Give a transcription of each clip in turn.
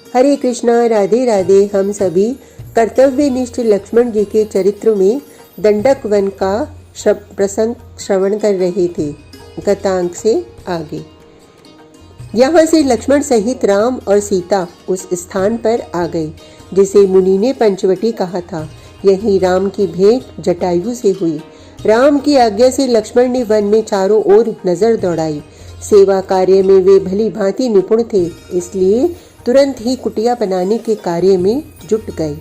हरे कृष्णा, राधे राधे। हम सभी कर्तव्यनिष्ठ लक्ष्मण जी के चरित्र में दंडक वन का प्रसंग श्रवण कर रहे थे। गतांक से आगे यहाँ से लक्ष्मण सहित राम और सीता उस स्थान पर आ गए जिसे मुनि ने पंचवटी कहा था। यहीं राम की भेंट जटायु से हुई। राम की आज्ञा से लक्ष्मण ने वन में चारों ओर नजर दौड़ाई। सेवा कार्य में वे भली भांति निपुण थे, इसलिए तुरंत ही कुटिया बनाने के कार्य में जुट गए।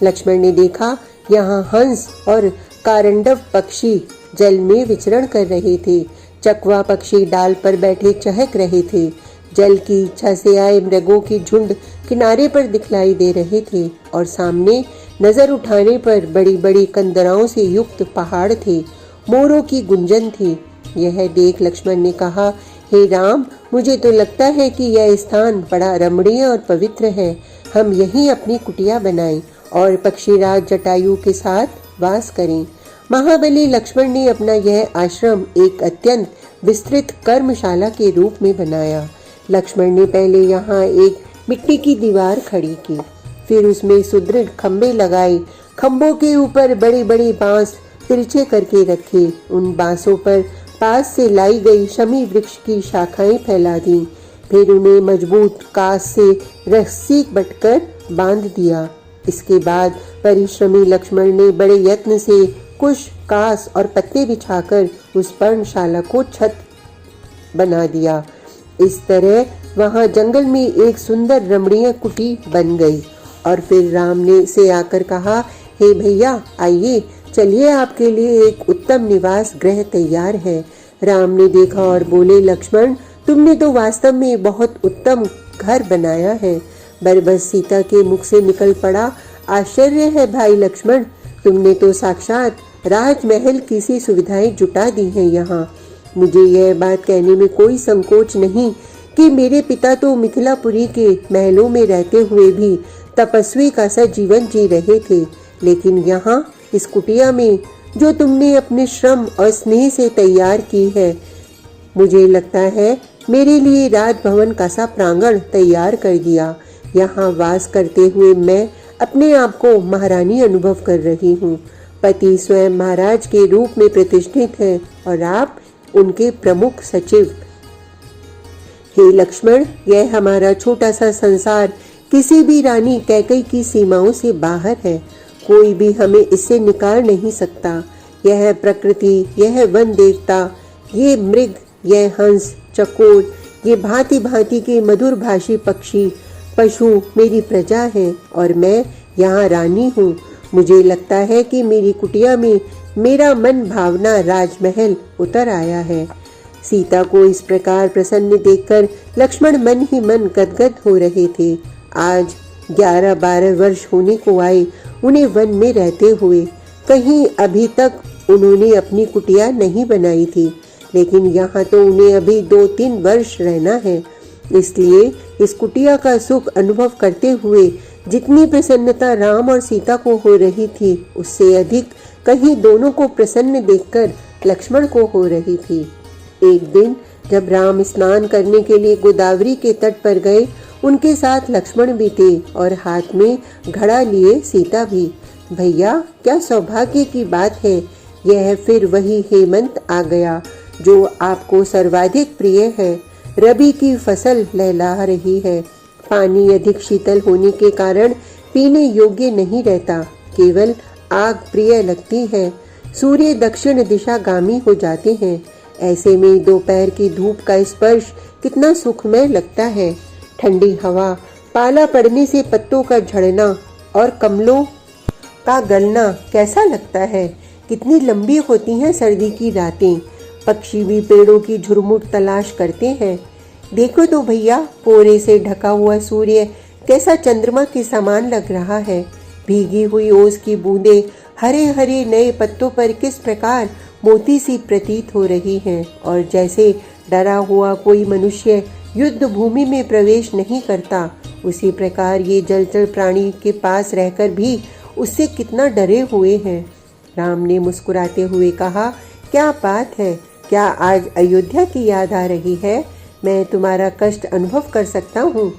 लक्ष्मण ने देखा यहाँ हंस और कारंडव पक्षी जल में विचरण कर रहे थे। चकवा पक्षी डाल पर बैठे चहक रहे थे। जल की इच्छा से आए मृगों की झुंड किनारे पर दिखलाई दे रहे थे और सामने नजर उठाने पर बड़ी बड़ी कंदराओं से युक्त पहाड़ थे। मोरों की गुंजन थी। यह देख लक्ष्मण ने कहा, हे राम, मुझे तो लगता है कि यह स्थान बड़ा रमणीय और पवित्र है। हम यहीं अपनी कुटिया बनाएं और पक्षीराज जटायु के साथ वास करें। महाबली लक्ष्मण ने अपना यह आश्रम एक अत्यंत विस्तृत कर्मशाला के रूप में बनाया। लक्ष्मण ने पहले यहाँ एक मिट्टी की दीवार खड़ी की, फिर उसमें सुदृढ़ खंबे लगाए। खंबों के ऊपर बड़े बड़े बांस तिरछे करके रखे। उन बांसों पर पास से लाई गई शमी वृक्ष की शाखाएं फैला दी। फिर उन्हें मजबूत कांस से रस्सी बटकर बांध दिया। इसके बाद परिश्रमी लक्ष्मण ने बड़े यत्न से कुश, कांस और पत्ते बिछाकर उस पर्णशाला को छत बना दिया। इस तरह वहां जंगल में एक सुंदर रमणीय कुटी बन गई। और फिर राम ने से आकर कहा, हे भैया, आइए, चलिए, आपके लिए एक उत्तम निवास गृह तैयार है। राम ने देखा और बोले, लक्ष्मण, तुमने तो वास्तव में बहुत उत्तम घर बनाया है। बरबस सीता के मुख से निकल पड़ा, आश्चर्य है भाई लक्ष्मण, तुमने तो साक्षात राजमहल की सी सुविधाएं जुटा दी हैं यहाँ। मुझे यह बात कहने में कोई संकोच नहीं कि मेरे पिता तो मिथिलापुरी के महलों में रहते हुए भी तपस्वी का सा जीवन जी रहे थे, लेकिन यहाँ इस कुटिया में जो तुमने अपने श्रम और स्नेह से तैयार की है, मुझे लगता है मेरे लिए राजभवन का सा प्रांगण तैयार कर दिया। यहाँ वास करते हुए मैं अपने आप को महारानी अनुभव कर रही हूँ। पति स्वयं महाराज के रूप में प्रतिष्ठित है और आप उनके प्रमुख सचिव। हे लक्ष्मण, यह हमारा छोटा सा संसार किसी भी रानी कैकई की सीमाओं से बाहर है। कोई भी हमें इससे निकाल नहीं सकता। यह प्रकृति, यह वन देवता, ये मृग, यह हंस, चकोर, ये भांति भांति के मधुर भाषी पक्षी, पशु मेरी प्रजा है और मैं यहाँ रानी हूँ। मुझे लगता है कि मेरी कुटिया में मेरा मन भावना राजमहल उतर आया है। सीता को इस प्रकार प्रसन्न देखकर लक्ष्मण मन ही मन गदगद हो रहे थे। आज 11-12 वर्ष होने को आए उन्हें वन में रहते हुए। कहीं अभी तक उन्होंने अपनी कुटिया नहीं बनाई थी, लेकिन यहाँ तो उन्हें अभी 2-3 वर्ष रहना है। इसलिए इस कुटिया का सुख अनुभव करते हुए जितनी प्रसन्नता राम और सीता को हो रही थी, उससे अधिक कहीं दोनों को प्रसन्न देखकर लक्ष्मण को हो रही थी। एक दिन जब राम स्नान करने के लिए गोदावरी के तट पर गए, उनके साथ लक्ष्मण भी थे और हाथ में घड़ा लिए सीता भी। भैया, क्या सौभाग्य की बात है, यह फिर वही हेमंत आ गया जो आपको सर्वाधिक प्रिय है। रबी की फसल लहला रही है। पानी अधिक शीतल होने के कारण पीने योग्य नहीं रहता, केवल आग प्रिय लगती है। सूर्य दक्षिण दिशा गामी हो जाते हैं। ऐसे में दोपहर की धूप का स्पर्श कितना सुखमय लगता है। ठंडी हवा, पाला पड़ने से पत्तों का झड़ना और कमलों का गलना कैसा लगता है। कितनी लंबी होती हैं सर्दी की रातें। पक्षी भी पेड़ों की झुरमुट तलाश करते हैं। देखो तो भैया, कोहरे से ढका हुआ सूर्य कैसा चंद्रमा के समान लग रहा है। भीगी हुई ओस की बूंदें हरे हरे नए पत्तों पर किस प्रकार मोती सी प्रतीत हो रही हैं, और जैसे डरा हुआ कोई मनुष्य युद्ध भूमि में प्रवेश नहीं करता, उसी प्रकार ये जलचर प्राणी के पास रहकर भी उससे कितना डरे हुए हैं। राम ने मुस्कुराते हुए कहा, क्या बात है, क्या आज अयोध्या की याद आ रही है? मैं तुम्हारा कष्ट अनुभव कर सकता हूँ।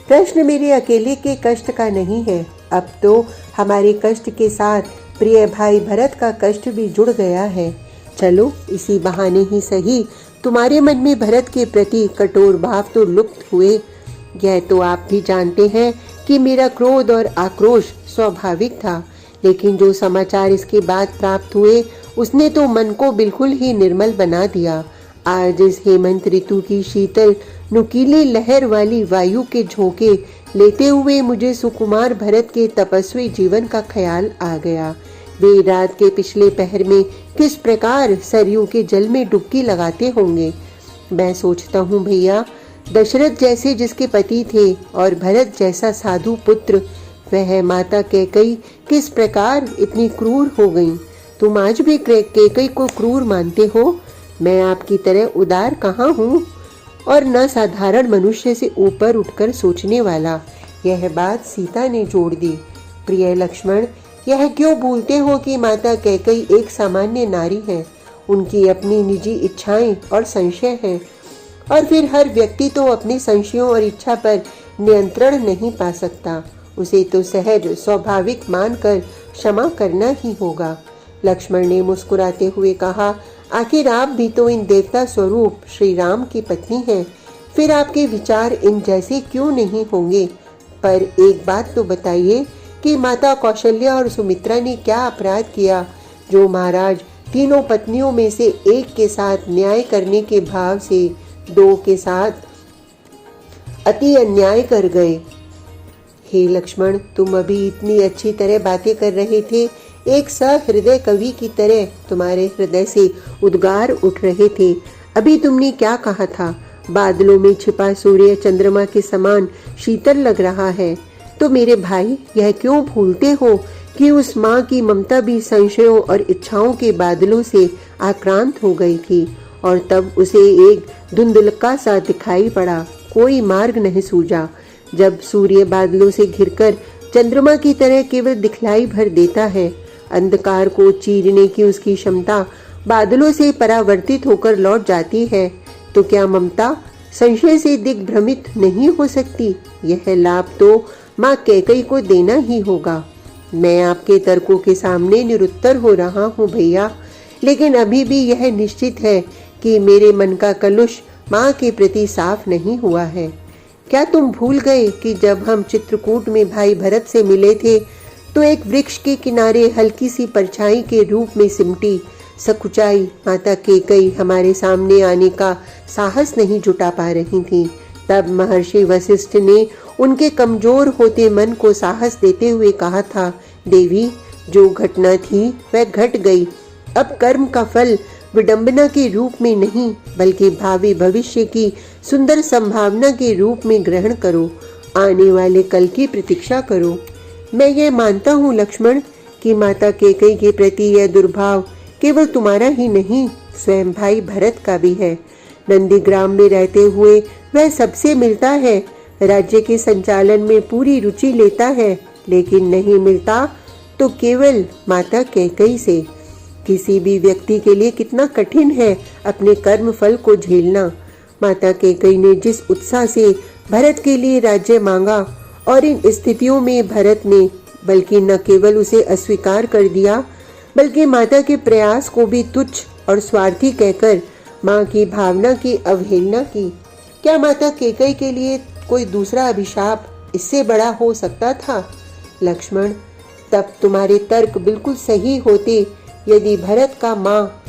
प्रश्न मेरे अकेले के कष्ट का नहीं है, अब तो हमारे कष्ट के साथ प्रिय भाई भरत का कष्ट भी जुड़ गया है। चलो इसी बहाने ही सही तुम्हारे मन में भरत के प्रति कठोर भाव तो लुप्त हुए। यह तो आप भी जानते हैं कि मेरा क्रोध और आक्रोश स्वाभाविक था, लेकिन जो समाचार इसके बाद प्राप्त हुए उसने तो मन को बिल्कुल ही निर्मल बना दिया। आज इस हेमंत ऋतु की शीतल नुकीली लहर वाली वायु के झोंके लेते हुए मुझे सुकुमार भरत के तपस्वी जीवन का ख्याल आ गया। वे रात के पिछले पहर में किस प्रकार सरयू के जल में डुबकी लगाते होंगे। मैं सोचता हूँ भैया, दशरथ जैसे जिसके पति थे और भरत जैसा साधु पुत्र, वह माता कैकई किस प्रकार इतनी क्रूर हो गई। तुम आज भी कैकई को क्रूर मानते हो। मैं आपकी तरह उदार कहाँ हूँ और न साधारण मनुष्य से ऊपर उठकर सोचने वाला। यह बात सीता ने जोड़ दी। प्रिय लक्ष्मण, यह क्यों भूलते हो कि माता कैकई एक सामान्य नारी है। उनकी अपनी निजी इच्छाएं और संशय हैं, और फिर हर व्यक्ति तो अपने संशयों और इच्छा पर नियंत्रण नहीं पा सकता। उसे तो सहज स्वाभाविक मानकर क्षमा करना ही होगा। लक्ष्मण ने मुस्कुराते हुए कहा, आखिर आप भी तो इन देवता स्वरूप श्री राम की पत्नी हैं, फिर आपके विचार इन जैसे क्यों नहीं होंगे। पर एक बात तो बताइए कि माता कौशल्या और सुमित्रा ने क्या अपराध किया जो महाराज तीनों पत्नियों में से एक के साथ न्याय करने के भाव से दो के साथ अति अन्याय कर गए। हे लक्ष्मण, तुम अभी इतनी अच्छी तरह बातें कर रहे थे, एक सहृदय कवि की तरह तुम्हारे हृदय से उद्गार उठ रहे थे। अभी तुमने क्या कहा था? बादलों में छिपा सूर्य चंद्रमा के समान शीतल लग रहा है। तो मेरे भाई, यह क्यों भूलते हो कि उस माँ की ममता भी संशयों और इच्छाओं के बादलों से आक्रांत हो गई थी, और तब उसे एक धुंधलका सा दिखाई पड़ा, कोई मार्ग नहीं सूझा। जब सूर्य बादलों से घिरकर चंद्रमा की तरह केवल दिखलाई भर देता है, अंधकार को चीरने की उसकी क्षमता बादलों से परावर्तित होकर लौट जाती है, तो क्या ममता संशय से दिग्भ्रमित नहीं हो सकती? यह लाभ तो माँ कैकई को देना ही होगा। मैं आपके तर्कों के सामने निरुत्तर हो रहा हूँ भैया, लेकिन अभी भी यह निश्चित है कि मेरे मन का कलुष माँ के प्रति साफ नहीं हुआ है। क्या तुम भूल गए कि जब हम चित्रकूट में भाई भरत से मिले थे तो एक वृक्ष के किनारे हल्की सी परछाई के रूप में सिमटी सकुचाई माता कैकई हमारे सामने आने का साहस नहीं जुटा पा रही थी। तब महर्षि वशिष्ठ ने उनके कमजोर होते मन को साहस देते हुए कहा था, देवी, जो घटना थी वह घट गई। अब कर्म का फल विडंबना के रूप में नहीं, बल्कि भावी भविष्य की सुंदर संभावना के रूप में ग्रहण करो। आने वाले कल की प्रतीक्षा करो। मैं ये मानता हूँ लक्ष्मण कि माता कैकई के प्रति यह दुर्भाव केवल तुम्हारा ही नहीं, स्वयं भाई भरत का भी है। नंदीग्राम में रहते हुए वह सबसे मिलता है, राज्य के संचालन में पूरी रुचि लेता है, लेकिन नहीं मिलता तो केवल माता कैकई से। किसी भी व्यक्ति के लिए कितना कठिन है अपने कर्म फल को झेलना। माता कैकई ने जिस उत्साह से भरत के लिए राज्य मांगा, और इन स्थितियों में भरत ने बल्कि न केवल उसे अस्वीकार कर दिया, बल्कि माता के प्रयास को भी तुच्छ और स्वार्थी कहकर माँ की भावना की अवहेलना की। क्या माता कैकई के लिए कोई दूसरा अभिशाप इससे बड़ा हो सकता था? लक्ष्मण, तब तुम्हारे तर्क बिल्कुल सही होते यदि भरत का माँ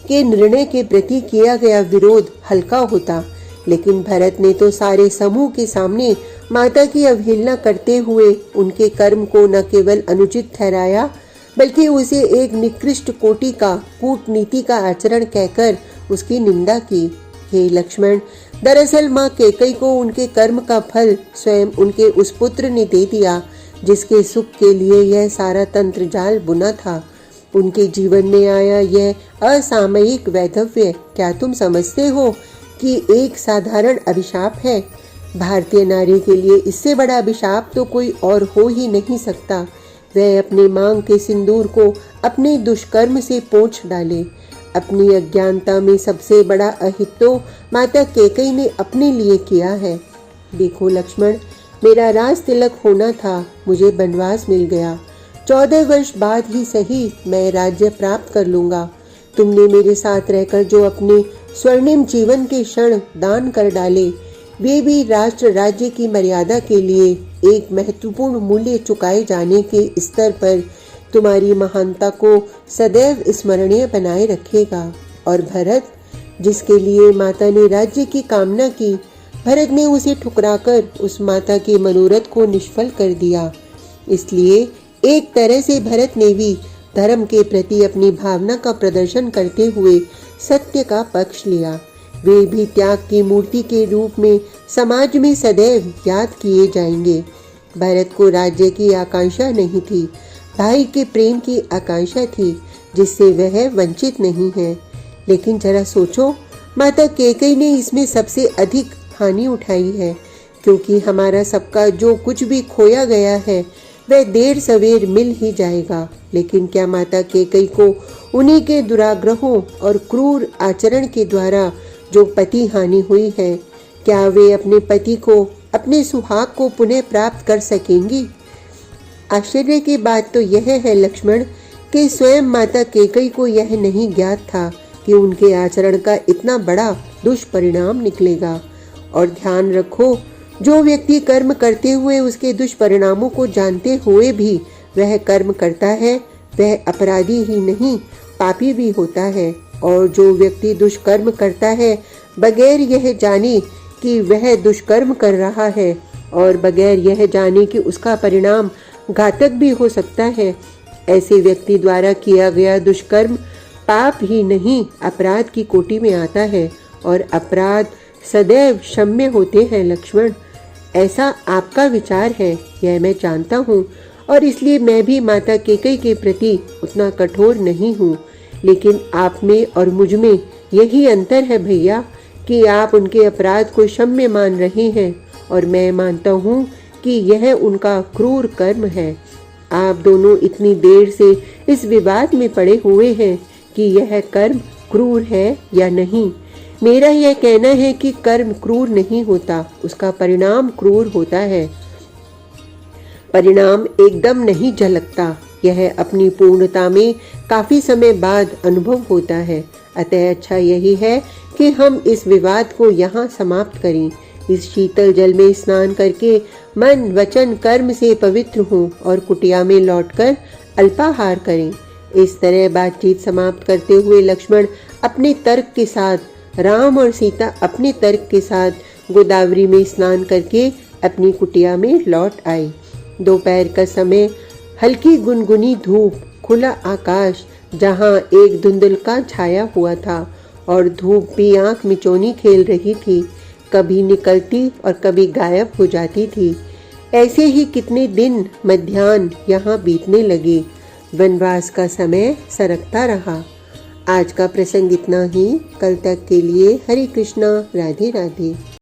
के निर्णय के प्रति किया गया विरोध हल्का होता, लेकिन भरत ने तो सारे समूह के सामने माता की अवहेलना करते हुए उनके कर्म को न केवल अनुचित ठहराया, बल्कि उसे एक निकृष्ट कोटि का कूटनीति का आचरण कहकर उसकी निंदा की। हे लक्ष्मण, दरअसल माँ कैकई को उनके कर्म का फल स्वयं उनके उस पुत्र ने दे दिया जिसके सुख के लिए यह सारा तंत्र जाल बुना था। उनके जीवन में आया यह असामयिक वैधव्य क्या तुम समझते हो कि एक साधारण अभिशाप है? भारतीय नारी के लिए इससे बड़ा अभिशाप तो कोई और हो ही नहीं सकता। वह अपने मांग के सिंदूर को अपने दुष्कर्म से पोंछ डाले। अपनी अज्ञानता में सबसे बड़ा अहित तो माता कैकई ने अपने लिए किया है। देखो लक्ष्मण, मेरा राज तिलक होना था, मुझे वनवास मिल गया। 14 वर्ष बाद ही सही मैं राज्य प्राप्त कर लूंगा। तुमने मेरे साथ रहकर जो अपने स्वर्णिम जीवन के क्षण दान कर डाले, वे भी राष्ट्र राज्य की मर्यादा के लिए एक महत्वपूर्ण मूल्य चुकाए जाने के स्तर पर तुम्हारी महानता को सदैव स्मरणीय बनाए रखेगा। और भरत, जिसके लिए माता ने राज्य की कामना की, भरत ने उसे ठुकराकर उस माता के मनोरथ को निष्फल कर दिया। इसलिए एक तरह से भरत ने भी धर्म के प्रति अपनी भावना का प्रदर्शन करते हुए सत्य का पक्ष लिया। वे भी त्याग की मूर्ति के रूप में समाज में सदैव याद किए जाएंगे। भरत को राज्य की आकांक्षा नहीं थी, भाई के प्रेम की आकांक्षा थी, जिससे वह वंचित नहीं है। लेकिन जरा सोचो, माता कैकेयी ने इसमें सबसे अधिक हानि उठाई है, क्योंकि हमारा सबका जो कुछ भी खोया गया है वह देर सवेर मिल ही जाएगा। लेकिन क्या माता कैकेयी को उन्हीं के दुराग्रहों और क्रूर आचरण के द्वारा जो पति हानि हुई है, क्या वे अपने पति को, अपने सुहाग को पुनः प्राप्त कर सकेंगी? आश्चर्य की बात तो यह है लक्ष्मण कि स्वयं माता कैकेयी को यह नहीं ज्ञात था कि उनके आचरण का इतना बड़ा दुष्परिणाम निकलेगा। और ध्यान रखो, जो व्यक्ति कर्म करते हुए उसके दुष्परिणामों को जानते हुए भी वह कर्म करता है, वह अपराधी ही नहीं, पापी भी होता है। और जो व्यक्ति दुष्कर्म करता है बगैर यह जाने कि वह दुष्कर्म कर रहा है और बगैर यह जाने कि उसका परिणाम घातक भी हो सकता है, ऐसे व्यक्ति द्वारा किया गया दुष्कर्म पाप ही नहीं, अपराध की कोटि में आता है। और अपराध सदैव क्षम्य होते हैं लक्ष्मण। ऐसा आपका विचार है, यह मैं जानता हूँ, और इसलिए मैं भी माता कैकेयी के प्रति उतना कठोर नहीं हूँ। लेकिन आप में और मुझ में यही अंतर है भैया कि आप उनके अपराध को क्षम्य मान रहे हैं और मैं मानता हूँ कि यह उनका क्रूर कर्म है। आप दोनों इतनी देर से इस विवाद में पड़े हुए हैं कि यह कर्म क्रूर है या नहीं। मेरा यह कहना है कि कर्म क्रूर नहीं होता, उसका परिणाम क्रूर होता है। परिणाम एकदम नहीं झलकता, यह अपनी पूर्णता में काफी समय बाद अनुभव होता है। अतः अच्छा यही है कि हम इस विवाद को यहाँ समाप्त करें। इस शीतल जल में स्नान करके मन वचन कर्म से पवित्र हों और कुटिया में लौटकर अल्पाहार करें। इस तरह बातचीत समाप्त करते हुए लक्ष्मण अपने तर्क के साथ, राम और सीता अपने तर्क के साथ गोदावरी में स्नान करके अपनी कुटिया में लौट आए। दोपहर का समय, हल्की गुनगुनी धूप, खुला आकाश जहाँ एक धुंधलका छाया हुआ था और धूप भी आंख मिचौनी खेल रही थी, कभी निकलती और कभी गायब हो जाती थी। ऐसे ही कितने दिन मध्याह्न यहाँ बीतने लगे। वनवास का समय सरकता रहा। आज का प्रसंग इतना ही। कल तक के लिए हरे कृष्णा, राधे राधे।